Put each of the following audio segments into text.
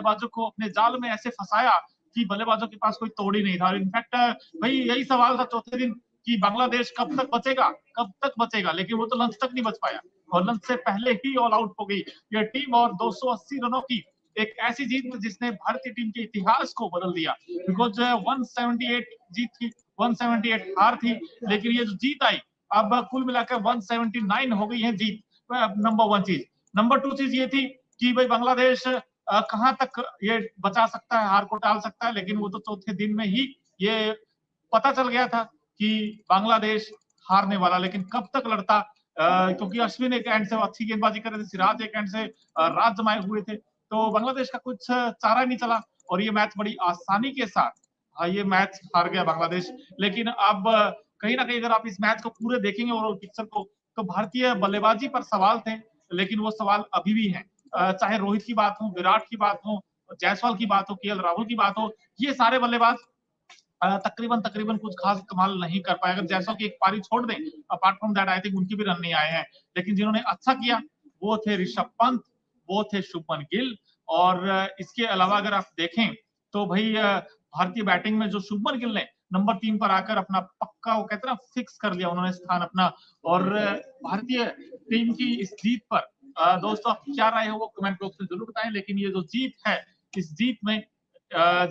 बल्लेबाजों को अपने जाल में ऐसे फंसाया कि बल्लेबाजों के पास कोई तोड़ ही नहीं था। इनफैक्ट भाई यही सवाल था चौथे दिन कि बांग्लादेश कब तक बचेगा, लेकिन वो तो लंच तक नहीं बच पाया और लंच से पहले ही ऑल आउट हो गई ये टीम और 280 रनों की एक ऐसी जीत जिसने भारतीय टीम के इतिहास को बदल दिया। बिकॉज 178 जीत थी, 178 हार थी, लेकिन ये जो जीत आई अब कुल मिलाकर 179 हो गई है जीत। नंबर वन चीज। नंबर टू चीज ये थी कि भाई बांग्लादेश कहां तक ये बचा सकता है, हार को टाल सकता है, लेकिन वो तो चौथे दिन में ही ये पता चल गया था कि बांग्लादेश हारने वाला, लेकिन कब तक लड़ता, क्योंकि अश्विन एक एंड से अच्छी गेंदबाजी कर रहे थे, सिराज एक एंड से रात जमाए हुए थे, तो बांग्लादेश का कुछ चारा नहीं चला और ये मैच बड़ी आसानी के साथ ये मैच हार गया बांग्लादेश। लेकिन अब कहीं ना कहीं अगर आप इस मैच को पूरे देखेंगे ओवरऑल पिक्चर को, तो भारतीय बल्लेबाजी पर सवाल थे, लेकिन वो सवाल अभी भी हैं। चाहे रोहित की बात हो, विराट की बात हो, जायसवाल की बात हो, केएल राहुल की बात हो, ये सारे बल्लेबाज तकरीबन कुछ खास कमाल नहीं कर पाए। अगर जायसवाल की एक पारी छोड़ दें, apart from that I think उनकी भी रन नहीं आए हैं, लेकिन जिन्होंने अच्छा किया वो थे ऋषभ पंत, वो थे शुभमन गिल। और इसके अलावा अगर आप देखें तो भाई भारतीय बैटिंग में जो शुभमन गिल ने नंबर 3 पर आकर अपना पक्का, वो कहते हैं ना, फिक्स कर लिया उन्होंने स्थान अपना। और भारतीय टीम की इस जीत पर दोस्तों आप क्या राय हो वो कमेंट बॉक्स में जरूर बताएं। लेकिन ये जो जीत है, इस जीत में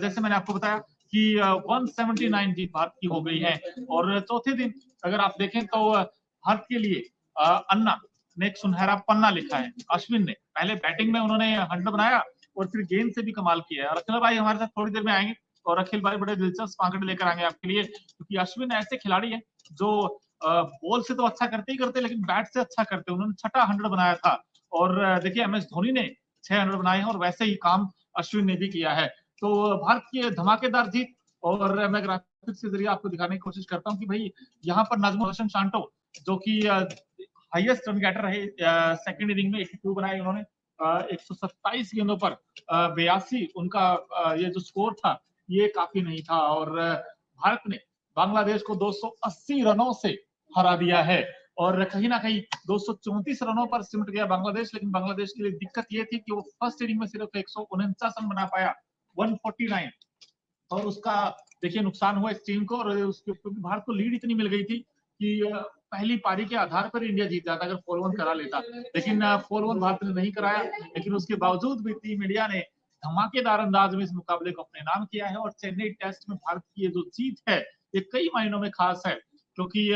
जैसे मैंने आपको बताया कि 179 जीत भारत की हो गई है। और चौथे दिन अगर आप देखें तो भारत के लिए अन्ना ने एक सुनहरा पन्ना लिखा है। अश्विन ने पहले बैटिंग में उन्होंने 100 बनाया और फिर गेंद से भी कमाल किया है। और अखिल भाई हमारे साथ थोड़ी देर में आएंगे और अखिल भाई बड़े दिलचस्प आंकड़े लेकर आएंगे आपके लिए, क्योंकि अश्विन ऐसे खिलाड़ी है जो बॉल से तो अच्छा करते ही करते, लेकिन बैट से अच्छा करते। उन्होंने छठा 100 बनाया था और देखिए एम एस धोनी ने 6 100 बनाए हैं और वैसे ही काम अश्विन ने भी किया है। तो भारत की धमाकेदार जीत। और मैं ग्राफिक्स के जरिए आपको दिखाने की कोशिश करता हूँ कि भाई यहाँ पर नजमुल हसन शांटो, जो कि हाईएस्ट रन गेटर रहे सेकंड इनिंग में, 82 बनाए उन्होंने 127 गेंदों पर 82 उनका ये जो स्कोर था ये काफी नहीं था। और भारत ने बांग्लादेश को 280 रनों से हरा दिया है और कहीं ना कहीं 234 रनों पर सिमट गया बांग्लादेश। लेकिन बांग्लादेश के लिए दिक्कत ये थी कि वो फर्स्ट इनिंग में सिर्फ 149 रन बना पाया, 149, और उसका देखिए नुकसान हुआ इस टीम को। और उसके क्योंकि भारत को लीड इतनी मिल गई थी कि पहली पारी के आधार पर इंडिया जीत जाता अगर 4-1 करा लेता, लेकिन 4-1 भारत ने नहीं कराया। लेकिन उसके बावजूद भी टीम इंडिया ने धमाकेदार अंदाज में इस मुकाबले को अपने नाम किया है। और चेन्नई टेस्ट में भारत की ये जो जीत है ये कई मायनों में खास है, क्योंकि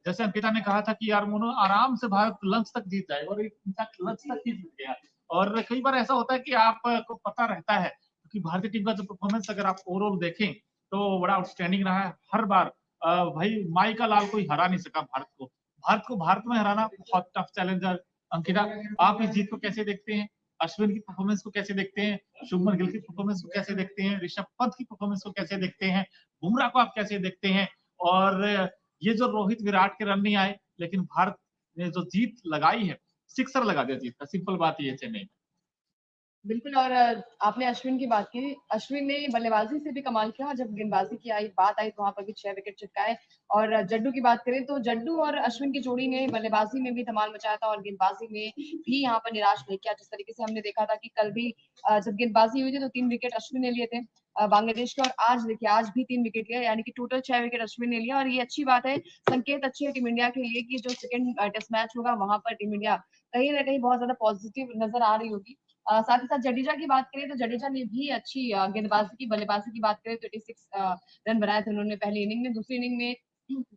जैसे अंकिता ने कहा था कि यार मोनो आराम से भारत लंच तक जीत जाएगा और इनफैक्ट लंच तक ही जीत गया। और कई बार ऐसा होता है कि आपको पता रहता है कि भारतीय टीम का जो परफॉर्मेंस अगर आप ओवरऑल देखें तो बड़ा आउटस्टैंडिंग रहा है हर बार। भाई माइका लाल कोई हरा नहीं सका भारत में हराना बहुत टफ चैलेंज है। अंकिता, आप इस जीत को कैसे देखते हैं? अश्विन की परफॉर्मेंस को कैसे देखते हैं? शुभमन गिल की परफॉर्मेंस को कैसे देखते हैं? ऋषभ पंत की परफॉर्मेंस को कैसे देखते हैं? बुमराह को आप कैसे देखते हैं? और ये जो रोहित विराट के रन नहीं आए, लेकिन भारत ने जो जीत लगाई है, सिक्सर लगा दिया जीत का, सिंपल बात ये है चेन्नई में। बिल्कुल। और आपने अश्विन की बात की, अश्विन ने बल्लेबाजी से भी कमाल किया, जब गेंदबाजी की बात आई तो वहां पर भी 6 विकेट चटकाए। और जड्डू की बात करें तो जड्डू और अश्विन की जोड़ी ने बल्लेबाजी में भी धमाल मचाया था और गेंदबाजी में भी यहाँ पर निराश नहीं किया। जिस तरीके से हमने देखा था कि कल भी जब गेंदबाजी हुई थी तो 3 विकेट अश्विन ने लिए थे बांग्लादेश के, और आज देखिए आज भी 3 विकेट लिए, यानी कि टोटल 6 विकेट अश्विन ने लिया। और ये अच्छी बात है, संकेत अच्छे है टीम इंडिया के लिए कि जो सेकंड टेस्ट मैच होगा वहां पर टीम इंडिया कहीं ना कहीं बहुत ज्यादा पॉजिटिव नजर आ रही होगी। साथ ही साथ जडेजा की बात करें तो जडेजा ने भी अच्छी गेंदबाजी की, बल्लेबाजी की बात करें तो 86 रन बनाए थे उन्होंने पहली इनिंग में। दूसरी इनिंग में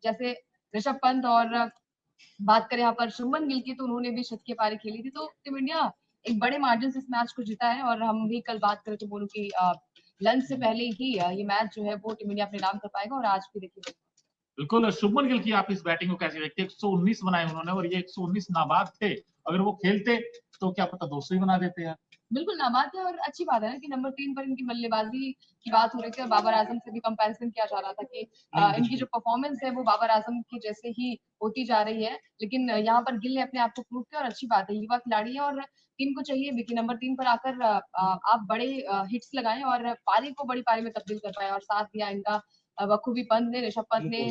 जैसे ऋषभ पंत और बात करें यहाँ पर शुभमन गिल की, तो उन्होंने भी शतकीय पारी खेली थी। तो टीम इंडिया एक बड़े मार्जिन से इस मैच को जीता है। और हम भी कल बात करें तो बोलूं कि लंच से पहले ही ये मैच जो है वो टीम इंडिया अपने नाम कर पाएगा। और आज भी देखिए बिल्कुल, शुभमन गिल की आप इस बैटिंग को कैसे देखते हैं? 119 बनाए उन्होंने और ये 119 नाबाद थे, अगर वो खेलते तो क्या पता 200 ही बना देते यार। बिल्कुल नाबाद है। और अच्छी बात है ना कि नंबर 3 पर इनकी बल्लेबाजी की बात हो रही थी और बाबर आजम से भी कंपैरिजन किया जा रहा था कि इनकी जो परफॉर्मेंस है वो बाबर आजम की जैसे ही होती जा रही है। लेकिन यहाँ पर गिल ने अपने आप को प्रूव किया और अच्छी बात है, युवा खिलाड़ी है और टीम को चाहिए भी कि नंबर 3 पर आकर आप बड़े हिट्स लगाएं और पारी को बड़ी पारी में तब्दील कर पाए। और साथ दिया इनका बखूबी पंत ने, ऋषभ पंत ने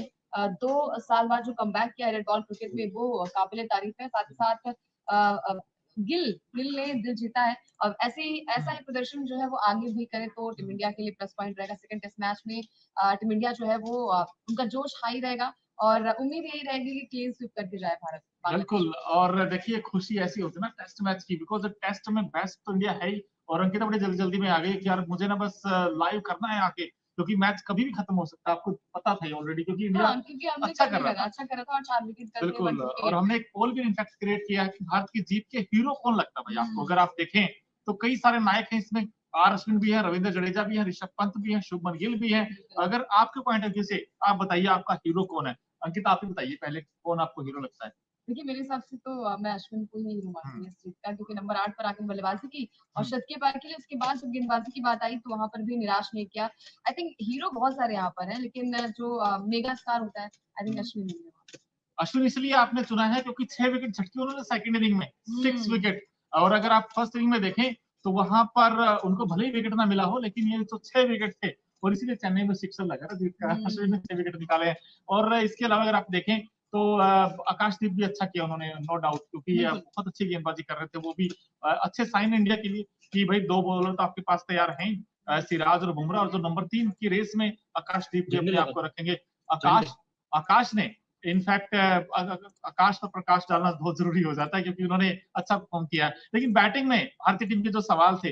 2 साल बाद जो कमबैक किया रेड बॉल क्रिकेट में वो काबिले तारीफ है। साथ ही साथ गिल ने दिल जीता है। अब ऐसा ही प्रदर्शन जो है वो आगे भी करे तो टीम इंडिया के लिए प्लस पॉइंट रहेगा। सेकंड टेस्ट मैच में टीम इंडिया जो है वो उनका जोश हाई रहेगा और उम्मीद यही रहेगी कि क्लीन स्वीप करके जाए भारत बांग्लादेश। बिल्कुल। और देखिए खुशी ऐसी होती है ना टेस्ट मैच की, बिकॉज टेस्ट में बेस्ट तो इंडिया है ही। और अंकिता बड़ी जल्दी जल्दी में आ गई कि यार मुझे ना बस लाइव करना है आके, क्योंकि मैच कभी भी खत्म हो सकता है, आपको पता था ऑलरेडी, क्योंकि इंडिया हाँ, क्योंकि हमने अच्छा कर कर भी रहा करा था। अच्छा करा था और 4 विकेट करके बिल्कुल। और 158। हमने एक पोल भी इनफैक्ट क्रिएट किया है कि भारत की जीत के हीरो कौन लगता है भाई आपको। हम्म। अगर आप देखें तो कई सारे नायक हैं इसमें। आर अश्विन भी है, रविंद्र जडेजा भी है, ऋषभ पंत भी है, शुभमन गिल भी है। अगर आपके पॉइंट ऑफ व्यू से आप बताइए आपका हीरो कौन है। अंकिता आप ही बताइए पहले, कौन आपको हीरो लगता है। देखिए मेरे हिसाब से तो मैं अश्विन को ही हीरो मानती हम्म, हूँ इस जीत का, क्योंकि नंबर 8 पर आके बल्लेबाजी की और हम्म, शतकीय पारी के लिए। उसके बाद जब गेंदबाजी की बात आई तो वहां पर भी निराश नहीं किया। आई थिंक हीरो बहुत सारे यहाँ पर हैं, लेकिन जो मेगा स्टार होता है आई थिंक हम्म। अश्विन ही है। अश्विन इसलिए आपने चुना है क्योंकि 6 विकेट झटके उन्होंने सेकंड इनिंग में, 6 विकेट। हम्म। और अगर आप फर्स्ट इनिंग में देखें तो वहां पर उनको भले ही विकेट ना मिला हो, लेकिन ये तो 6 विकेट थे। और इसीलिए चेन्नई में सिक्सर लगा था जीत का। अश्विन ने हम्म। 6 विकेट निकाले हैं। और इसके अलावा अगर आप देखें तो आकाशदीप भी अच्छा किया उन्होंने, नो डाउट, क्योंकि बिल्कुल। बहुत अच्छी गेंदबाजी कर रहे थे वो भी। अच्छे साइन इंडिया के लिए कि भाई दो बॉलर तो आपके पास तैयार हैं, सिराज और बुमराह, और जो नंबर 3 की रेस में आकाशदीप भी अपने आप को रखेंगे। आकाश आकाश ने इनफैक्ट आकाश पर प्रकाश डालना बहुत जरूरी हो जाता है, क्योंकि उन्होंने अच्छा परफॉर्म किया। लेकिन बैटिंग में भारतीय टीम के जो सवाल थे,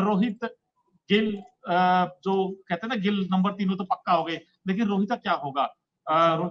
रोहित, गिल, जो कहते हैं ना गिल नंबर 3 तो पक्का हो गए, लेकिन रोहित का क्या होगा,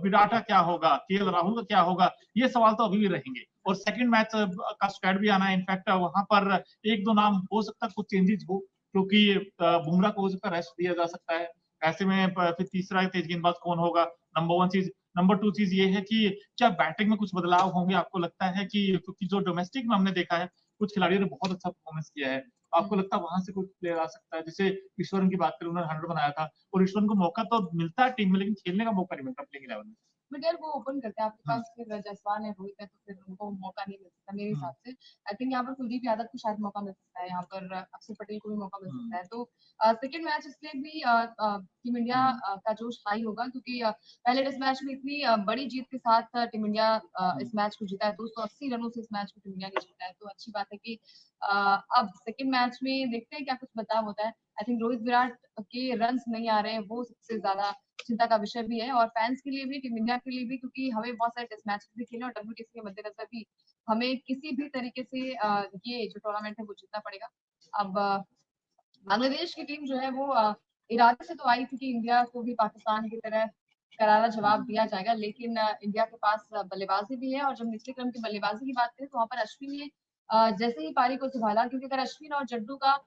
विराट का क्या होगा, केएल राहुल का क्या होगा, ये सवाल तो अभी भी रहेंगे। और सेकंड मैच का स्क्वाड भी आना है। इनफैक्ट वहां पर एक दो नाम हो सकता है कुछ चेंजेस हो, क्योंकि बुमराह को हो सकता है रेस्ट दिया जा सकता है। ऐसे में फिर तीसरा तेज गेंदबाज कौन होगा, नंबर 1 चीज। नंबर 2 चीज ये है कि क्या बैटिंग में कुछ बदलाव होंगे। आपको लगता है कि क्योंकि जो डोमेस्टिक में हमने देखा है कुछ खिलाड़ियों ने बहुत अच्छा परफॉर्मेंस किया है, आपको हम्म। लगता है वहां से कोई प्लेयर आ सकता है। जैसे ईश्वरन की बात करें, उन्होंने 100 बनाया था, और ईश्वरन को मौका तो मिलता है टीम में, लेकिन खेलने का मौका नहीं मिलता प्लेइंग 11 में। बट यार वो ओपन करते हैं, आपके हम्म, पास फिर जायसवाल है, रोहित है, तो फिर उनको मौका नहीं मिल सकता मेरे हम्म, हिसाब से। आई थिंक यहाँ पर कुलदीप यादव को शायद मौका मिल सकता है, यहाँ पर अक्षर पटेल को भी मौका मिल सकता हम्म, है। तो सेकंड मैच इसलिए भी टीम इंडिया हम्म, का जोश हाई होगा, क्योंकि पहले टेस्ट मैच में इतनी बड़ी जीत के साथ टीम इंडिया हम्म, इस मैच को जीता है। 280 रनों से इस मैच को टीम इंडिया ने जीता है, तो अच्छी बात है कि अब सेकंड मैच में देखते हैं क्या कुछ बदलाव होता है। आई थिंक रोहित विराट के रन्स नहीं आ रहे हैं, वो सबसे ज्यादा चिंता का विषय भी है, और फैंस के लिए भी, टीम इंडिया के लिए भी, क्योंकि हमें बहुत सारे टेस्ट मैच भी खेलने और WTC के मद्देनजर भी हमें किसी भी तरीके से ये जो टूर्नामेंट है वो जीतना पड़ेगा। अब बांग्लादेश की टीम जो है वो इरादे से तो आई थी कि इंडिया को भी पाकिस्तान की तरह करारा जवाब दिया जाएगा, लेकिन इंडिया के पास बल्लेबाजी भी है। और जब निचले क्रम की बल्लेबाजी की बात करें तो वहां पर अश्विन ने जैसे ही पारी को संभाला, क्योंकि अगर अश्विन और जड्डू का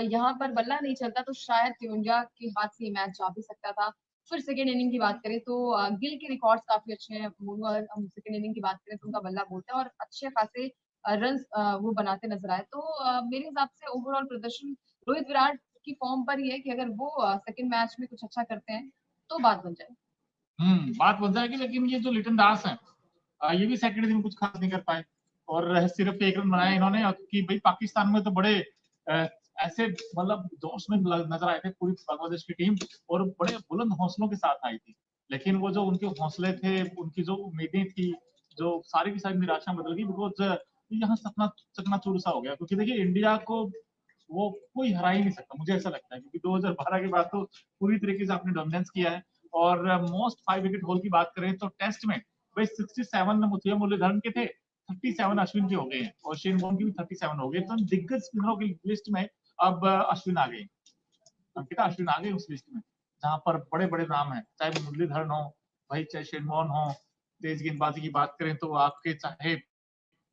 यहाँ पर बल्ला नहीं चलता तो शायद टीम इंडिया के हाथ से ये मैच जा भी सकता था। फिर सेकेंड इनिंग की बात करें तो गिल के रिकॉर्ड्स काफी अच्छे हैं। अगर हम सेकेंड इनिंग की बात करें तो उनका बल्ला बोलता है और अच्छे खासे रन वो बनाते नजर आए। तो मेरे हिसाब से ओवरऑल प्रदर्शन रोहित विराट की फॉर्म पर ही है कि अगर वो सेकंड मैच में कुछ अच्छा करते हैं तो बात बन जाए। बात बन जाएगी। लेकिन ये जो लिटन दास है, ये भी सेकंड दिन कुछ खास नहीं कर पाए, और सिर्फ 1 रन बनाया इन्होंने। कि भाई पाकिस्तान में तो बड़े अ, ऐसे मतलब जोश में नजर आए थे पूरी बांग्लादेश की टीम, और बड़े बुलंद हौसलों के साथ आई थी। लेकिन वो जो उनके हौसले थे, उनकी जो उम्मीदें थी, जो सारी की सारी निराशा बदल गई, बिकॉज यहाँ सपना चकनाचूर सा हो गया। क्योंकि देखिए इंडिया को वो कोई हरा ही नहीं सकता, मुझे ऐसा लगता है, क्योंकि 2012 के बाद तो पूरी तरीके से आपने डोमिनेंस किया है। और मोस्ट 5 विकेट होल की बात करें तो टेस्ट में भाई 67 मुथुया मुरलीधरन के थे, 37 अश्विन के हो गए हैं, और शेन वॉर्न की भी 37 हो गए। तो दिग्गज स्पिनरों की लिस्ट में अब अश्विन आ गए, अंकिता अश्विन आ गए उस लिस्ट में, जहां पर बड़े बड़े नाम है, चाहे मुरलीधरन हो भाई, चाहे शेन वॉर्न हो। तेज गेंदबाजी की बात करें तो आपके चाहे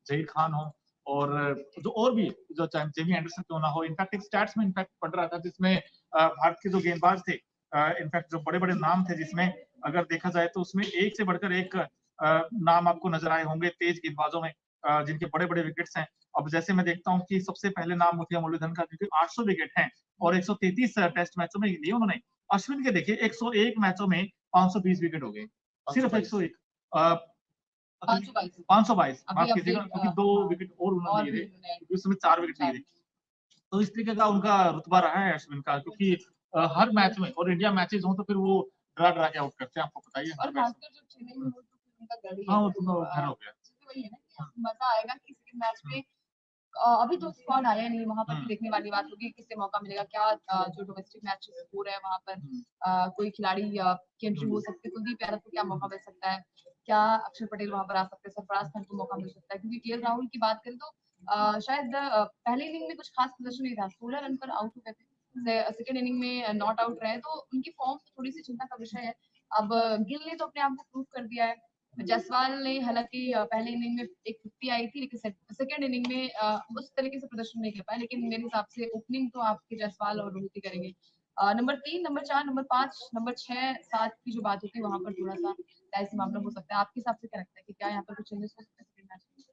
जहीर खान हो, और जो और भी, जो चाहे जेमी एंडरसन क्यों ना हो। इनफैक्ट एक स्टैट्स में इनफैक्ट पढ़ रहा था जिसमें भारत के जो गेंदबाज थे, इनफैक्ट जो बड़े बड़े नाम थे, जिसमें अगर देखा जाए तो उसमें एक से बढ़कर एक नाम आपको नजर आए होंगे तेज गेंदबाजों में, जिनके बड़े बड़े विकेट्स हैं। अब जैसे मैं देखता हूँ कि सबसे पहले नाम मुथिया मुरलीधरन का, क्योंकि 800 विकेट हैं और 133 टेस्ट मैचों में लिए उन्होंने। अश्विन के देखिए 101 मैचों में 520 विकेट हो गए, सिर्फ 101, 522 522, अभी माफ कीजिएगा, अपडेट। क्योंकि 2 विकेट और उन्होंने और लिए भी थे, उन्होंने क्योंकि उस समय 4 विकेट लिए थे। तो इस तरीके का उनका रुतबा रहा है अश्विन का, क्योंकि हर मैच में, और इंडिया मैचेस हो तो फिर वो डरा डरा के आउट करते हैं, आपको बताइए और हर मैच खासकर जब चेन्नई में में। हो तो फिर उनका घर ही है। हाँ वो तो तो घर हो गया। चीजें वही है ना कि मजा आएगा कि सेकंड मैच में अभी तो स्क्वाड आया नहीं, वहां पर भी देखने वाली बात होगी किसे मौका मिलेगा, क्या जो डोमेस्टिक मैच हो रहा है वहां पर कोई खिलाड़ी की एंट्री हो सकती है। कुलदीप यादव को क्या मौका मिल सकता है, क्या अक्षर पटेल वहां पर आ सकते हैं, सरफराज खान को मौका मिल सकता है, क्योंकि केएल राहुल की बात करें तो शायद पहले इनिंग में कुछ खास प्रदर्शन नहीं था, 16 रन पर आउट हो गए थे, सेकंड इनिंग में नॉट आउट रहे, तो उनकी फॉर्म थोड़ी सी चिंता का विषय है। अब गिल ने तो अपने आप को प्रूव कर दिया है, जायसवाल ने हालांकि पहले इनिंग में एक 50 आई थी, लेकिन सेकंड इनिंग में उस तरीके से प्रदर्शन नहीं कर पाए, लेकिन मेरे हिसाब से ओपनिंग तो आपके जायसवाल और रोहित ही करेंगे। नंबर 3, नंबर 4, नंबर 5, नंबर 6, 7 की जो बात होती है वहां पर थोड़ा सा ऐसे मामला हो सकता है। आपके हिसाब से क्या लगता है कि क्या यहाँ पर कुछ चेंजेस हो सकते हैं सेकंड मैच में?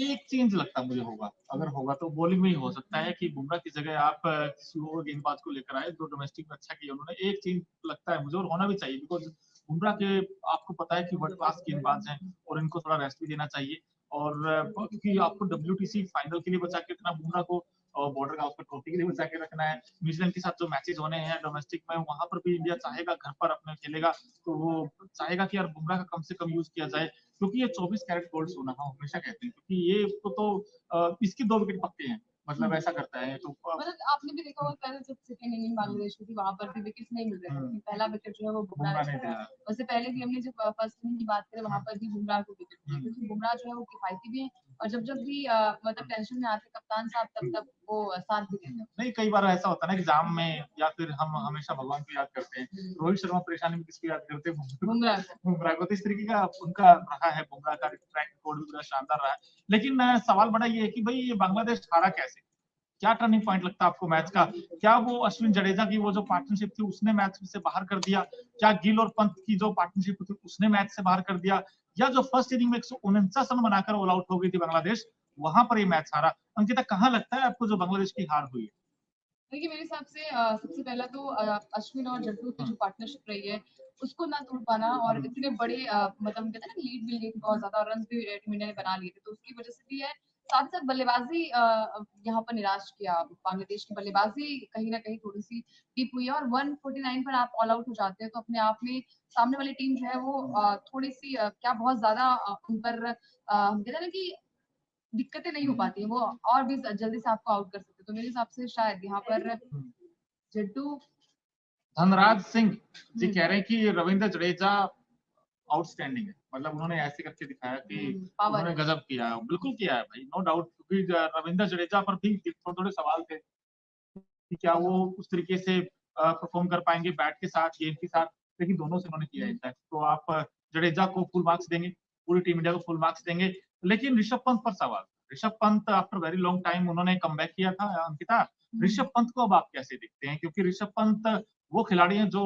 एक चेंज लगता है मुझे होगा, अगर होगा तो बॉलिंग में ही हो सकता है कि बुमराह की जगह आप किसी और गेंदबाज को लेकर आए, जो डोमेस्टिक में अच्छा किया उन्होंने। एक चेंज लगता है मुझे, और होना भी चाहिए, बिकॉज बुमराह के आपको पता है कि वर्ल्ड क्लास गेंदबाज हैं और इनको थोड़ा रेस्ट भी देना चाहिए। और क्योंकि आपको WTC फाइनल के लिए बचा के रखना बुमराह को, और बॉर्डर का उसका ट्रॉफी के लिए बचा के रखना है। न्यूजीलैंड के साथ जो मैचेस होने हैं डोमेस्टिक में, वहां पर भी इंडिया चाहेगा घर पर अपने खेलेगा, तो वो चाहेगा कि यार बुमराह का कम से कम यूज किया जाए, क्योंकि ये 24 कैरेट गोल्ड सोना हम हमेशा कहते हैं, क्योंकि ये तो इसकी 2 विकेट पक्के हैं, मतलब ऐसा करता है तो मतलब आपने भी देखा होगा पहले जब सेकंड इनिंग बांग्लादेश की थी वहां पर भी विकेट नहीं मिल रहे थे, पहला विकेट जो है वो बुमराह बुमराह ने ने लिया। दिया। उससे पहले भी हमने जब फर्स्ट इनिंग की बात करें वहां पर भी बुमराह को विकेट मिली, क्योंकि बुमराह जो है वो किफायती भी है, और जब जब भी मतलब टेंशन में आते कप्तान साहब तब तब वो साथ भी देते हैं। नहीं, कई बार ऐसा होता है ना कि जाम में, या फिर हम हमेशा भगवान को याद करते हैं, रोहित शर्मा परेशानी में किसको याद करते हैं? बुमराह को। बुमराह को। तो इस तरीके का उनका रहा है, बुमराह का ट्रैक रिकॉर्ड भी बड़ा शानदार रहा है। लेकिन सवाल बड़ा ये है कि भाई ये बांग्लादेश हारा कैसे? क्या टर्निंग पॉइंट लगता है आपको मैच का? क्या वो अश्विन जडेजा की वो जो पार्टनरशिप थी उसने मैच से बाहर कर दिया? क्या गिल और पंत की जो पार्टनरशिप थी उसने मैच से बाहर कर दिया? या जो फर्स्ट इनिंग में 149 रन बनाकर ऑल आउट हो गई थी बांग्लादेश, वहां पर ये मैच हारा? अंकिता, कहाँ लगता है आपको जो बांग्लादेश की हार हुई है? देखिए मेरे हिसाब से सबसे पहला तो अश्विन और जट्टू की जो पार्टनरशिप रही है उसको ना तोड़ पाना, और इतने बड़े मतलब कहते हैं ना लीड भी लिए थे बहुत ज्यादा, रन भी टीम इंडिया ने बना लिए थे, तो उसकी वजह से भी है। साथ साथ बल्लेबाजी यहाँ पर निराश किया, बांग्लादेश की बल्लेबाजी कहीं ना कहीं थोड़ी सी डीप हुई है, और 149 पर आप ऑल आउट हो जाते हैं तो अपने आप में सामने वाली टीम जो है वो थोड़ी सी क्या बहुत ज्यादा उन पर हम कहते हैं ना कि दिक्कतें नहीं हो पाती है, वो और भी जल्दी से आपको आउट कर सकते हैं। तो मेरे हिसाब से शायद यहाँ पर जड्डू धनराज सिंह जी कह रहे हैं कि रविंद्र जडेजा आउटस्टैंडिंग है, मतलब उन्होंने ऐसे करके दिखाया कि पावर उन्होंने गजब किया है। बिल्कुल किया है भाई, नो डाउट, क्योंकि रविंद्र जडेजा पर भी थोड़े थोड़े सवाल थे कि क्या वो उस तरीके से परफॉर्म कर पाएंगे बैट के साथ, गेंद के साथ, लेकिन दोनों से उन्होंने किया इनफैक्ट। तो आप जडेजा को फुल मार्क्स देंगे, पूरी टीम इंडिया को फुल मार्क्स देंगे। लेकिन ऋषभ पंत पर सवाल, Rishabh Pant after very long time उन्होंने कमबैक किया था अंकिता। ऋषभ पंत को अब आप कैसे देखते हैं? क्योंकि ऋषभ पंत वो खिलाड़ी हैं जो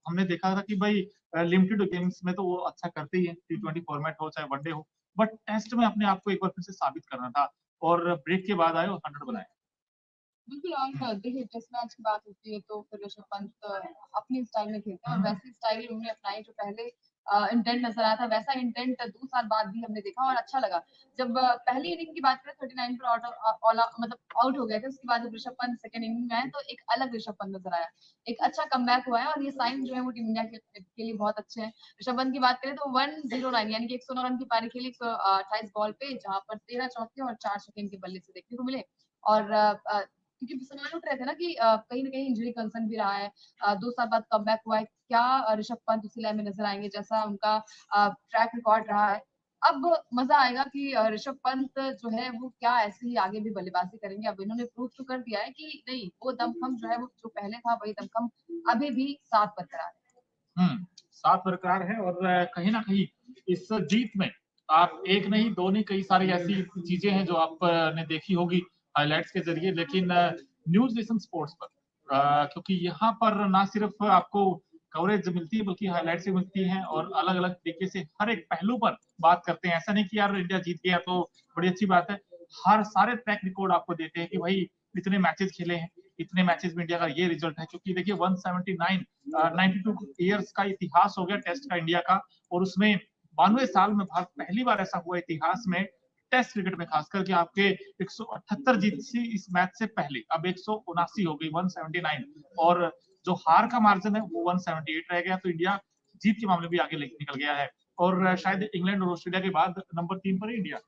हमने देखा था कि भाई लिमिटेड गेम्स में तो वो अच्छा करते ही है, T20 फॉर्मेट हो चाहे वनडे हो, बट टेस्ट में अपने आप को एक बार फिर से साबित करना था, और ब्रेक के बाद आए और 100 बनाए। बिल्कुल, और देखिए टेस्ट मैच की बात होती है तो फिर ऋषभ पंत अपनी स्टाइल में खेलते हैं, और वैसी स्टाइल उन्होंने अपनाई जो पहले इंटेंट नजर आया था, वैसा इंटेंट 2 साल बाद भी हमने देखा और अच्छा लगा। जब पहली इनिंग की बात करें 39 पर मतलब आउट हो गए थे, उसके बाद जब ऋषभ पंत सेकंड इनिंग में आए तो एक अलग ऋषभ पंत नजर आया, एक अच्छा कमबैक हुआ है, और ये साइन जो है वो टीम इंडिया के लिए बहुत अच्छे हैं। ऋषभ पंत की बात करें तो 109 यानी कि 109 रन की पारी खेली 128 बॉल पे, जहां पर 13 चौके और 4 छक्के के बल्ले से देखने को मिले। और क्योंकि सवाल उठ रहे थे ना कि कहीं ना कहीं इंजरी कंसर्न भी रहा है, 2 साल बाद कमबैक हुआ है, क्या ऋषभ पंत उसी लाइन में नजर आएंगे जैसा उनका ट्रैक रिकॉर्ड रहा है। अब मजा आएगा कि ऋषभ पंत जो है वो क्या ऐसे ही आगे भी बल्लेबाजी करेंगे। अब इन्होंने प्रूव तो कर दिया है कि नहीं, वो दमखम जो है वो जो पहले था वही दमखम अभी भी साथ बरकरार है। साथ बरकरार है, और कहीं ना कहीं इस जीत में आप एक नहीं, दो नहीं, कई सारी ऐसी चीजें हैं जो आपने देखी होगी हाइलाइट्स के जरिए, लेकिन न्यूज विजन स्पोर्ट्स पर क्योंकि यहाँ पर ना सिर्फ आपको कवरेज मिलती है बल्कि हाइलाइट्स भी मिलती हैं, और अलग अलग तरीके से हर एक पहलू पर बात करते हैं। ऐसा नहीं कि यार इंडिया जीत गया तो बड़ी अच्छी बात है, हर सारे ट्रैक रिकॉर्ड आपको देते हैं कि भाई इतने मैचेस खेले हैं, इतने मैचेस में इंडिया का ये रिजल्ट है। क्योंकि देखिए 179 92 ईयर्स का इतिहास हो गया टेस्ट का इंडिया का, और उसमें 92 साल में भारत पहली बार ऐसा हुआ इतिहास में टेस्ट क्रिकेट में खासकर कि आपके 178 जीत थी इस मैच से पहले, अब 179 हो गई, 179, और जो हार का मार्जिन है वो 178 रह गया। तो इंडिया जीत के मामले भी आगे निकल गया है, और शायद इंग्लैंड और ऑस्ट्रेलिया के बाद नंबर 3 पर है इंडिया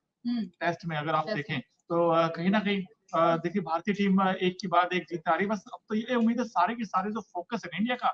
टेस्ट में, अगर आप देखें तो कहीं ना कहीं देखिए भारतीय टीम एक के बाद एक जीत आ रही है। बस अब तो ये उम्मीद है सारे के सारे जो फोकस है ना इंडिया का